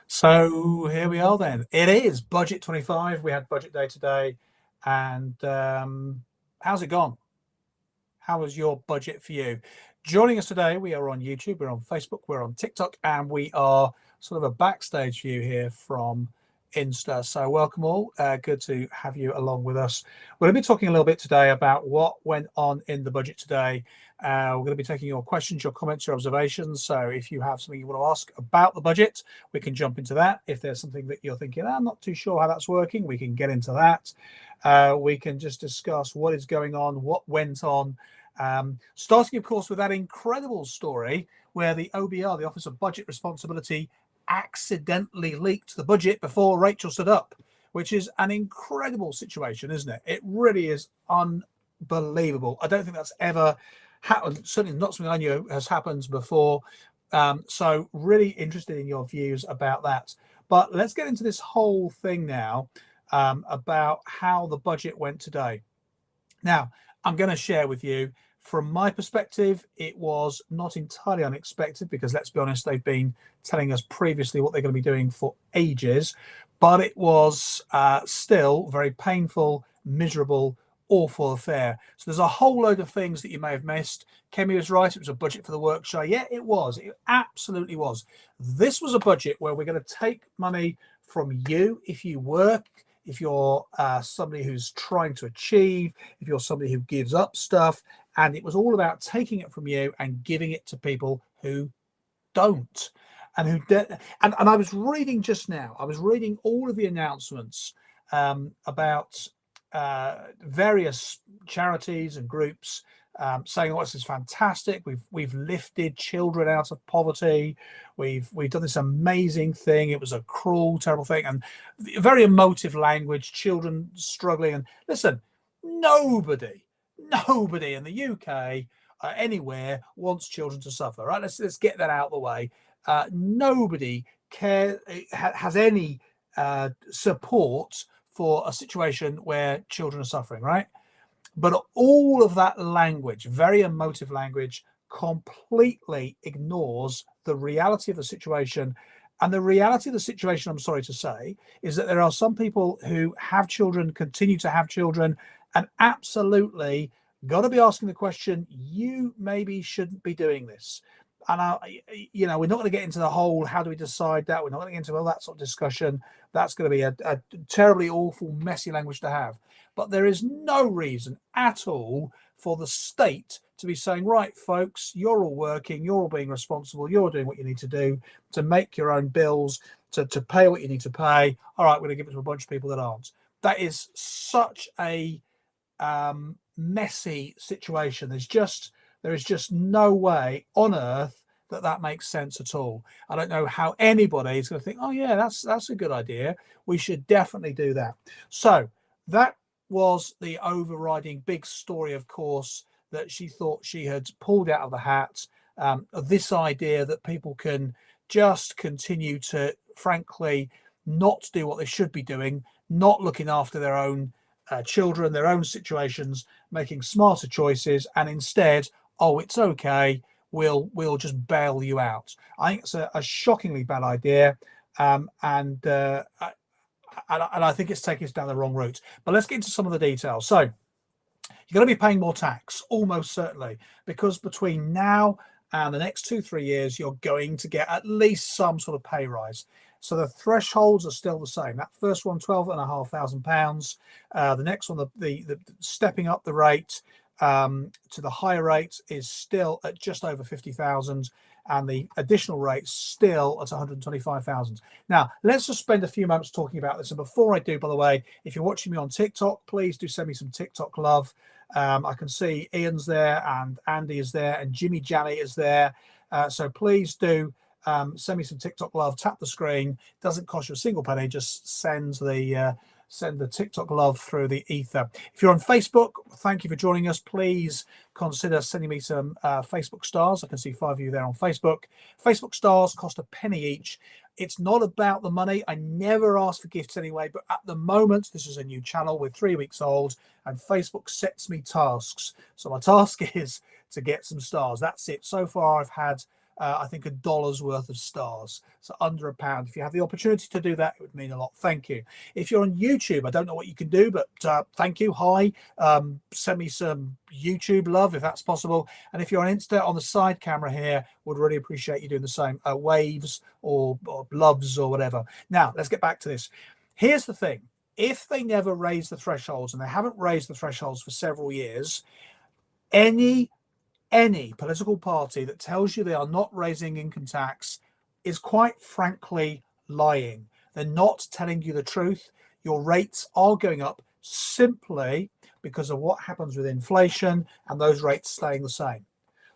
So here we are then. It is Budget 25. We had Budget Day today. And how's it gone? How was your budget for you? Joining us today, we are on YouTube, we're on Facebook, we're on TikTok, and we are sort of a backstage view here from Insta. So welcome all. Good to have you along with us. We're going to be talking a little bit today about what went on in the budget today. We're going to be taking your questions, your comments, your observations. So if you have something you want to ask about the budget, we can jump into that. If there's something that you're thinking, I'm not too sure how that's working, we can get into that. We can just discuss what is going on, what went on. Starting, of course, with that incredible story where the OBR, the Office of Budget Responsibility, accidentally leaked the budget before Rachel stood up, which is an incredible situation, isn't it? It really is unbelievable. I don't think that's ever happened. Certainly not something I knew has happened before. So really interested in your views about that. But let's get into this whole thing now about how the budget went today. Now, I'm going to share with you, from my perspective, it was not entirely unexpected because, let's be honest, they've been telling us previously what they're going to be doing for ages, but it was still very painful, miserable, awful affair. So there's a whole load of things that you may have missed. Kemi was right. It was a budget for the work show. Yeah, it was. It absolutely was. This was a budget where we're going to take money from you if you work, if you're somebody who's trying to achieve, if you're somebody who gives up stuff. And it was all about taking it from you and giving it to people who don't. And and I was reading just now, I was reading all of the announcements about various charities and groups saying, "Oh, this is fantastic. We've lifted children out of poverty. We've done this amazing thing. It was a cruel, terrible thing," and very emotive language. Children struggling. And listen, nobody in the UK anywhere wants children to suffer. Right? Let's get that out of the way. Nobody has any support for a situation where children are suffering. Right? But all of that language, very emotive language, completely ignores the reality of the situation. And the reality of the situation, I'm sorry to say, is that there are some people who have children, continue to have children, and absolutely got to be asking the question, you maybe shouldn't be doing this. And we're not going to get into the whole, how do we decide that? We're not going to get into all that sort of discussion. That's going to be a terribly awful, messy language to have. But there is no reason at all for the state to be saying, right, folks, you're all working, you're all being responsible, you're doing what you need to do to make your own bills, to pay what you need to pay. All right, we're going to give it to a bunch of people that aren't. That is such a messy situation. There is just no way on earth that makes sense at all. I don't know how anybody is going to think, oh yeah, that's a good idea. We should definitely do that. So that was the overriding big story, of course, that she thought she had pulled out of the hat. This idea that people can just continue to, frankly, not do what they should be doing, not looking after their own children, their own situations, making smarter choices, and instead, oh, it's okay, we'll just bail you out. I think it's a shockingly bad idea, and I think it's taking us down the wrong route. But let's get into some of the details. So you're going to be paying more tax, almost certainly, because between now and the next 2-3 years, you're going to get at least some sort of pay rise. So the thresholds are still the same. That first one, £12,500. The next one, the stepping up the rate to the higher rate, is still at just over 50,000. And the additional rate still at 125,000. Now, let's just spend a few moments talking about this. And before I do, by the way, if you're watching me on TikTok, please do send me some TikTok love. I can see Ian's there, and Andy is there, and Jimmy Janney is there. So please do send me some TikTok love. Tap the screen. Doesn't cost you a single penny. Just send the TikTok love through the ether. If you're on Facebook, thank you for joining us. Please consider sending me some Facebook stars. I can see 5 of you there on Facebook. Facebook stars cost a penny each. It's not about the money. I never ask for gifts anyway, but at the moment, this is a new channel. We're 3 weeks old, and Facebook sets me tasks. So my task is to get some stars. That's it. So far, I've had I think $1 worth of stars. So under £1. If you have the opportunity to do that, it would mean a lot. Thank you. If you're on YouTube, I don't know what you can do, but thank you. Hi. Send me some YouTube love if that's possible. And if you're on Insta on the side camera here, would really appreciate you doing the same. Waves or loves or whatever. Now, let's get back to this. Here's the thing. If they never raise the thresholds, and they haven't raised the thresholds for several years, any political party that tells you they are not raising income tax is quite frankly lying. They're not telling you the truth. Your rates are going up simply because of what happens with inflation and those rates staying the same.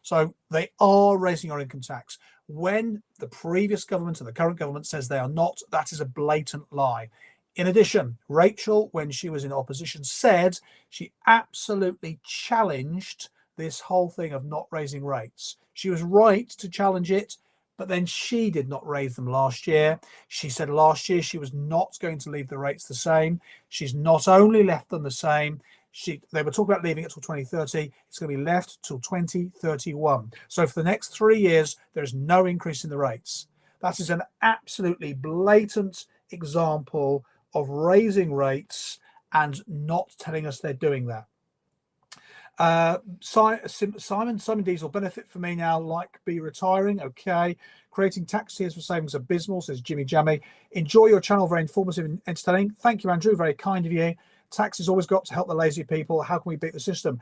So they are raising your income tax. When the previous government and the current government says they are not, that is a blatant lie. In addition, Rachel, when she was in opposition, said she absolutely challenged this whole thing of not raising rates. She was right to challenge it, but then she did not raise them last year. She said last year she was not going to leave the rates the same. She's not only left them the same, they were talking about leaving it till 2030. It's going to be left till 2031. So for the next 3 years, there is no increase in the rates. That is an absolutely blatant example of raising rates and not telling us they're doing that. Simon Diesel, benefit for me now, like be retiring. Okay. Creating tax tiers for savings abysmal, says Jimmy Jammy. Enjoy your channel, very informative and entertaining. Thank you, Andrew, very kind of you. Tax has always got to help the lazy people. How can we beat the system?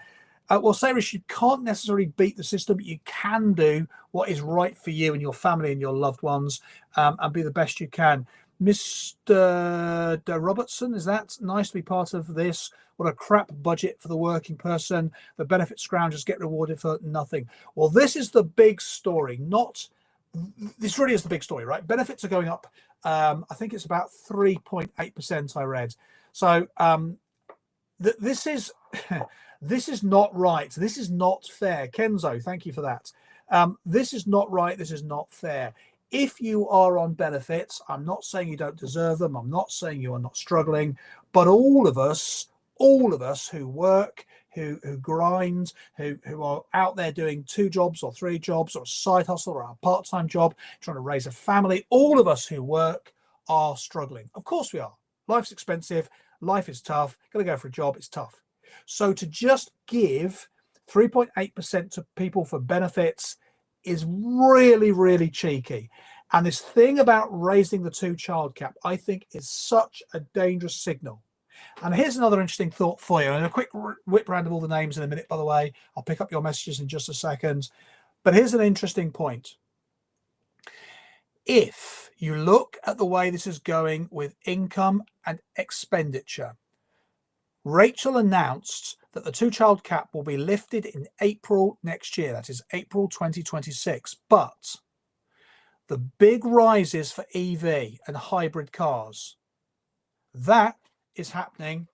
Well, Sarish, you can't necessarily beat the system, but you can do what is right for you and your family and your loved ones, and be the best you can. Mr. Robertson, is that nice to be part of this? What a crap budget for the working person. The benefit scroungers get rewarded for nothing. Well, this is the big story. This really is the big story, right? Benefits are going up. I think it's about 3.8%. I read. So this is this is not right. This is not fair. Kenzo, thank you for that. This is not right. This is not fair. If you are on benefits, I'm not saying you don't deserve them. I'm not saying you are not struggling, but all of us who work, who grind, who are out there doing 2 jobs or 3 jobs or a side hustle or a part-time job, trying to raise a family, all of us who work are struggling. Of course we are. Life's expensive. Life is tough. Got to go for a job. It's tough. So to just give 3.8% to people for benefits is really, really cheeky. And this thing about raising the 2-child cap, I think, is such a dangerous signal. And here's another interesting thought for you. And a quick whip round of all the names in a minute, by the way. I'll pick up your messages in just a second. But here's an interesting point. If you look at the way this is going with income and expenditure, Rachel announced that the 2-child cap will be lifted in April next year. That is April 2026. But the big rises for EV and hybrid cars, that is happening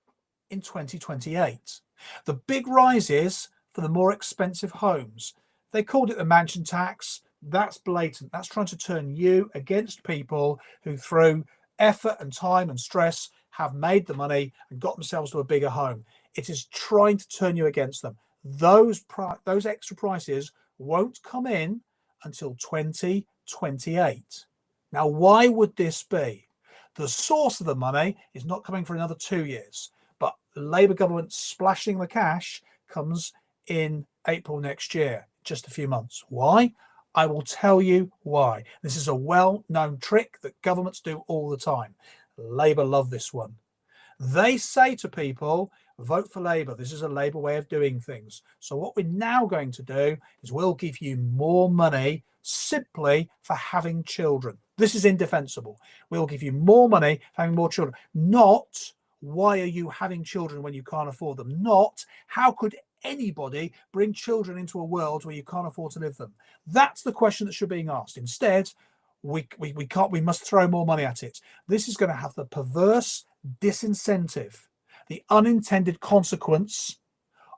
in 2028. The big rises for the more expensive homes, they called it the mansion tax. That's blatant. That's trying to turn you against people who, through effort and time and stress, have made the money and got themselves to a bigger home. It is trying to turn you against them. Those extra prices won't come in until 2028. Now, why would this be? The source of the money is not coming for another 2 years, but the Labour government splashing the cash comes in April next year, just a few months. Why? I will tell you why. This is a well-known trick that governments do all the time. Labour love this one. They say to people, vote for Labour. This is a Labour way of doing things. So what we're now going to do is we'll give you more money simply for having children. This is indefensible. We'll give you more money for having more children. Not, why are you having children when you can't afford them? Not, how could anybody bring children into a world where you can't afford to live them? That's the question that should be being asked. Instead, we must throw more money at it. This is going to have the perverse disincentive, the unintended consequence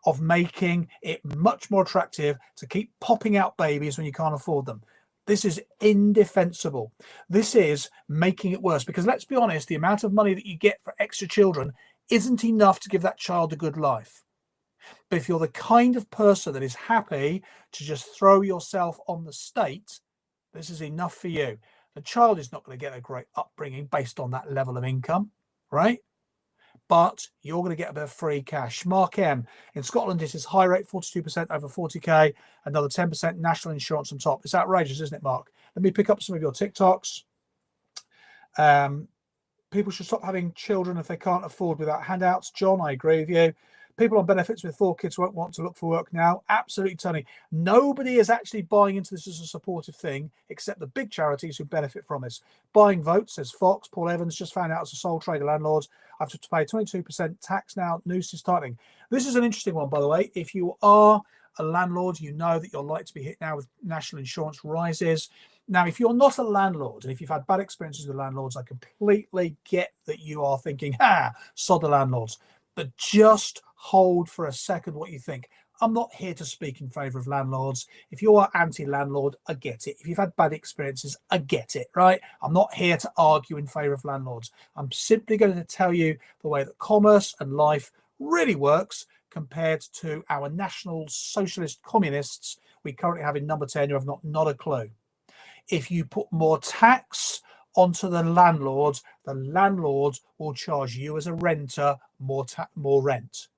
of making it much more attractive to keep popping out babies when you can't afford them. This is indefensible. This is making it worse, because let's be honest, the amount of money that you get for extra children isn't enough to give that child a good life. But if you're the kind of person that is happy to just throw yourself on the state, This is enough for you. The child is not going to get a great upbringing based on that level of income, right? But you're going to get a bit of free cash. Mark M. In Scotland, this is high rate, 42% over 40k, another 10% national insurance on top. It's outrageous, isn't it, Mark? Let me pick up some of your TikToks. People should stop having children if they can't afford without handouts. John, I agree with you. People on benefits with 4 kids won't want to look for work now. Absolutely, Tony. Nobody is actually buying into this as a supportive thing except the big charities who benefit from this. Buying votes, says Fox. Paul Evans just found out as a sole trader landlord, I have to pay 22% tax now. Noose is tightening. This is an interesting one, by the way. If you are a landlord, you know that you're likely to be hit now with national insurance rises. Now, if you're not a landlord, and if you've had bad experiences with landlords, I completely get that you are thinking, sod the landlords. But just hold for a second what you think. I'm not here to speak in favour of landlords. If you are anti-landlord, I get it. If you've had bad experiences, I get it, right? I'm not here to argue in favour of landlords. I'm simply going to tell you the way that commerce and life really works compared to our national socialist communists we currently have in number 10 who have not a clue. If you put more tax onto the landlords will charge you as a renter more rent.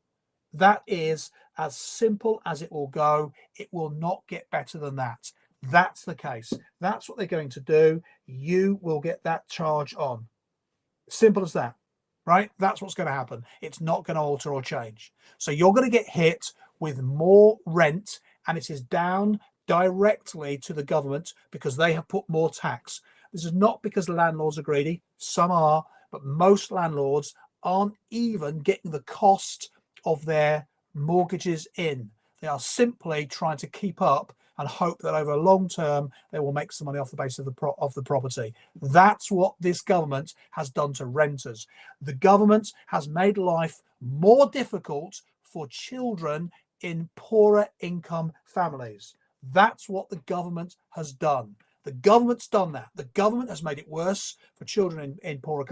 That is as simple as it will go. It will not get better than that. That's the case. That's what they're going to do. You will get that charge on. Simple as that, right? That's what's going to happen. It's not going to alter or change. So you're going to get hit with more rent, and it is down directly to the government because they have put more tax. This is not because landlords are greedy. Some are, but most landlords aren't even getting the cost of their mortgages in. They are simply trying to keep up and hope that over a long term they will make some money off the base of the property. That's what this government has done to renters. The government has made life more difficult for children in poorer income families. That's what the government has done. The government's done that. The government has made it worse for children in poorer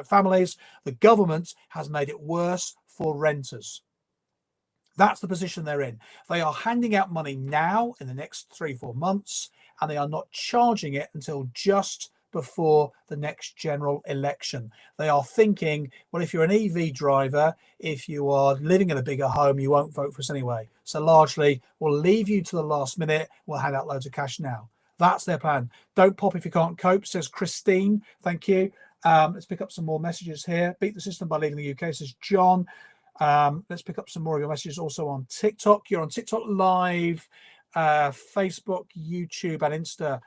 families. The government has made it worse for renters. That's the position they're in. They are handing out money now in the next 3-4 months, and they are not charging it until just before the next general election. They are thinking, well, if you're an EV driver, if you are living in a bigger home, you won't vote for us anyway. So largely, we'll leave you to the last minute. We'll hand out loads of cash now. That's their plan. Don't pop if you can't cope, says Christine. Thank you. Let's pick up some more messages here. Beat the system by leaving the UK, says John. Let's pick up some more of your messages also on TikTok. You're on TikTok Live, Facebook, YouTube, and Insta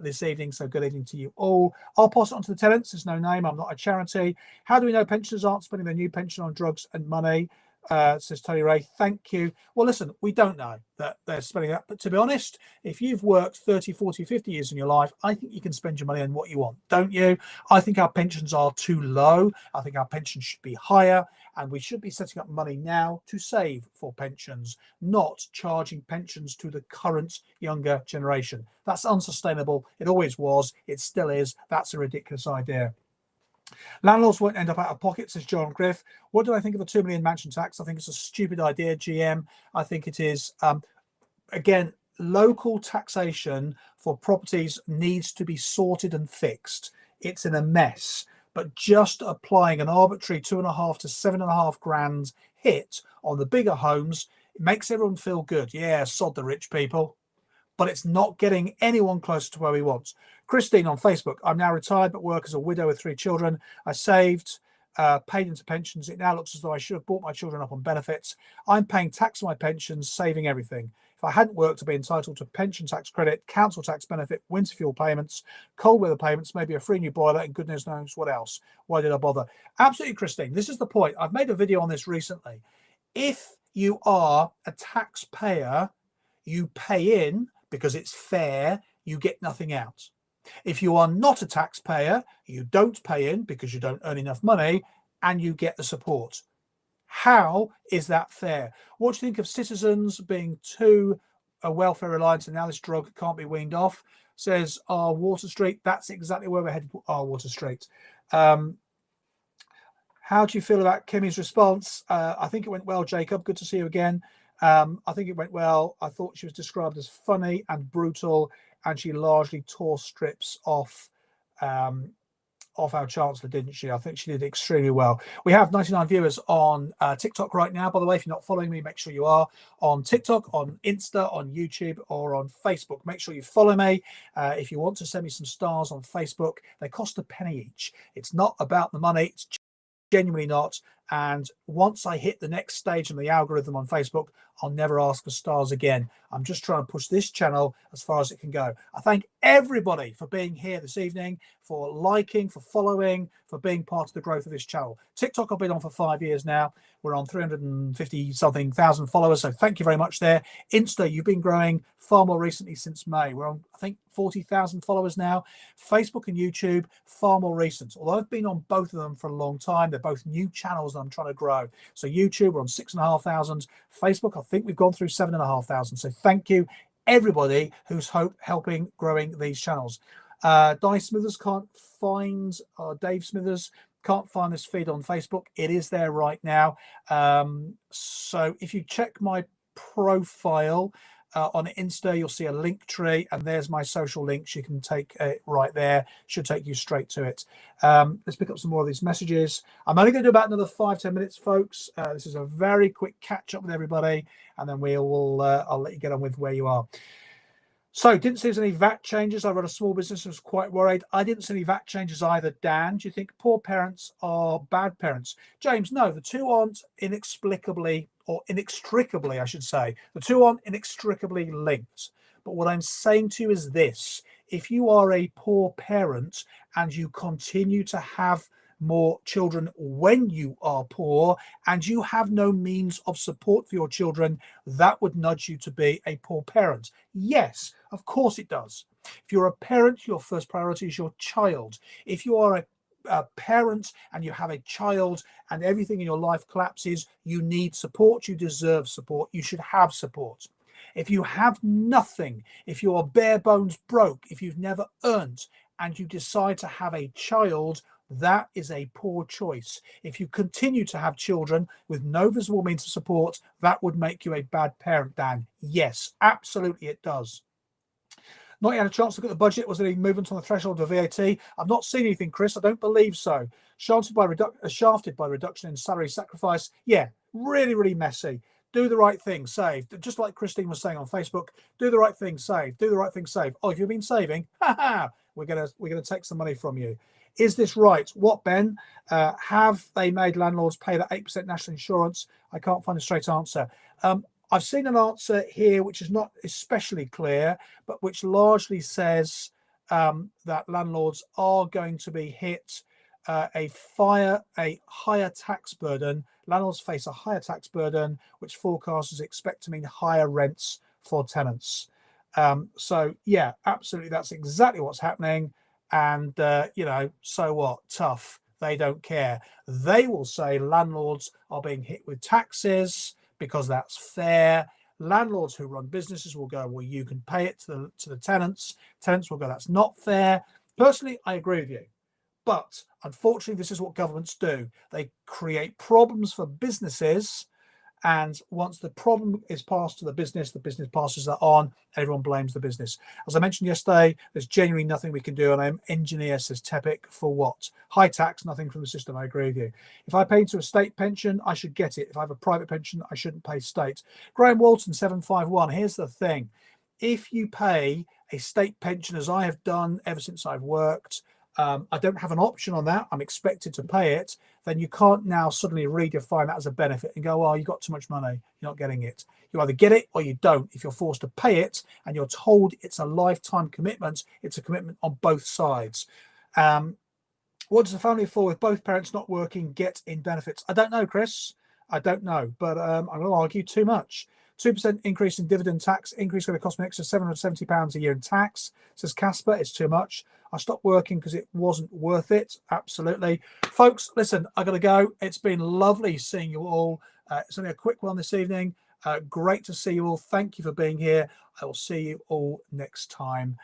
this evening. So good evening to you all. I'll pass it on to the tenants. There's no name. I'm not a charity. How do we know pensioners aren't spending their new pension on drugs and money? Says Tony Ray. Thank you. Well, listen, we don't know that they're spending that. But to be honest, if you've worked 30, 40, 50 years in your life, I think you can spend your money on what you want, don't you? I think our pensions are too low. I think our pensions should be higher. And we should be setting up money now to save for pensions, not charging pensions to the current younger generation. That's unsustainable. It always was. It still is. That's a ridiculous idea. Landlords won't end up out of pocket, says John Griff. What do I think of the 2 million mansion tax? I think it's a stupid idea, GM. I think it is, again, local taxation for properties needs to be sorted and fixed. It's in a mess. But just applying an arbitrary 2.5 to 7.5 grand hit on the bigger homes, it makes everyone feel good. Yeah, sod the rich people. But it's not getting anyone closer to where we want. Christine on Facebook. I'm now retired but work as a widow with 3 children. I saved, paid into pensions. It now looks as though I should have brought my children up on benefits. I'm paying tax on my pensions, saving everything. If I hadn't worked to be entitled to pension tax credit, council tax benefit, winter fuel payments, cold weather payments, maybe a free new boiler, and goodness knows what else. Why did I bother? Absolutely, Christine. This is the point. I've made a video on this recently. If you are a taxpayer, you pay in because it's fair, you get nothing out. If you are not a taxpayer, you don't pay in because you don't earn enough money, and you get the support. How is that fair? What do you think of citizens being too welfare reliant and now this drug can't be weaned off? Says R. Water Street. That's exactly where we're headed, R. Water Street. How do you feel about Kimmy's response? I think it went well, Jacob. Good to see you again. I think it went well. I thought she was described as funny and brutal and she largely tore strips off our chancellor, didn't she? I think she did extremely well. We have 99 viewers on TikTok right now. By the way, if you're not following me, make sure you are on TikTok, on Insta, on YouTube, or on Facebook. Make sure you follow me. If you want to send me some stars on Facebook, they cost a penny each. It's not about the money. It's genuinely not. And once I hit the next stage in the algorithm on Facebook, I'll never ask for stars again. I'm just trying to push this channel as far as it can go. I thank everybody for being here this evening, for liking, for following, for being part of the growth of this channel. TikTok, I've been on for 5 years now. We're on 350 something thousand followers. So thank you very much there. Insta, you've been growing far more recently since May. We're on, I think, 40,000 followers now. Facebook and YouTube, far more recent. Although I've been on both of them for a long time, they're both new channels that I'm trying to grow. So YouTube, we're on 6,500. Facebook, I think we've gone through 7,500. So thank you, everybody who's helping growing these channels. Di Smithers can't find, Dave Smithers can't find this feed on Facebook. It is there right now. So if you check my profile on Insta, you'll see a link tree, and there's my social links. You can take it right there. Should take you straight to it. Let's pick up some more of these messages. I'm only going to do about another 5-10 minutes, folks. This is a very quick catch up with everybody, and then I'll let you get on with where you are. So didn't see there's any VAT changes. I run a small business and was quite worried. I didn't see any VAT changes either. Dan, do you think poor parents are bad parents? James, no, the two aren't inexplicably, or inextricably, I should say. The two aren't inextricably linked. But what I'm saying to you is this. If you are a poor parent and you continue to have more children when you are poor and you have no means of support for your children, that would nudge you to be a poor parent. Yes, of course it does. If you're a parent, your first priority is your child. If you are a parent and you have a child and everything in your life collapses, you need support, you deserve support, you should have support. If you have nothing, if you are bare bones broke, if you've never earned and you decide to have a child, that is a poor choice. If you continue to have children with no visible means of support, that would make you a bad parent, Dan. Yes, absolutely it does. Not yet had a chance to look at the budget. Was there any movement on the threshold of VAT? I've not seen anything, Chris. I don't believe so. Shafted by reduction in salary sacrifice. Yeah, really, really messy. Do the right thing, save. Just like Christine was saying on Facebook, do the right thing, save. Do the right thing, save. Oh, if you've been saving, we're gonna take some money from you. Is this right? What, Ben? Have they made landlords pay that 8% national insurance? I can't find a straight answer. I've seen an answer here which is not especially clear, but which largely says that landlords are going to be hit a higher tax burden. Landlords face a higher tax burden, which forecasters expect to mean higher rents for tenants. So yeah, absolutely, that's exactly what's happening. And you know, so what? Tough. They don't care. They will say landlords are being hit with taxes because that's fair. Landlords who run businesses will go, well, you can pay it to the tenants. Tenants will go, that's not fair. Personally, I agree with you. But unfortunately, this is what governments do. They create problems for businesses. And once the problem is passed to the business passes that on, everyone blames the business. As I mentioned yesterday, there's genuinely nothing we can do. And I'm engineer, says Tepic, for what? High tax, nothing from the system. I agree with you. If I pay into a state pension, I should get it. If I have a private pension, I shouldn't pay state. Graham Walton, 751. Here's the thing. If you pay a state pension, as I have done ever since I've worked, I don't have an option on that. I'm expected to pay it. Then you can't now suddenly redefine that as a benefit and go, oh, you got too much money, you're not getting it. You either get it or you don't. If you're forced to pay it and you're told it's a lifetime commitment, it's a commitment on both sides. What does a family of four with both parents not working get in benefits? I don't know, Chris. I don't know, but I'm going to argue too much. 2% increase in dividend tax. Increase going to cost me an extra £770 a year in tax, says Casper. It's too much. I stopped working because it wasn't worth it. Absolutely. Folks, listen, I got to go. It's been lovely seeing you all. It's only a quick one this evening. Great to see you all. Thank you for being here. I will see you all next time.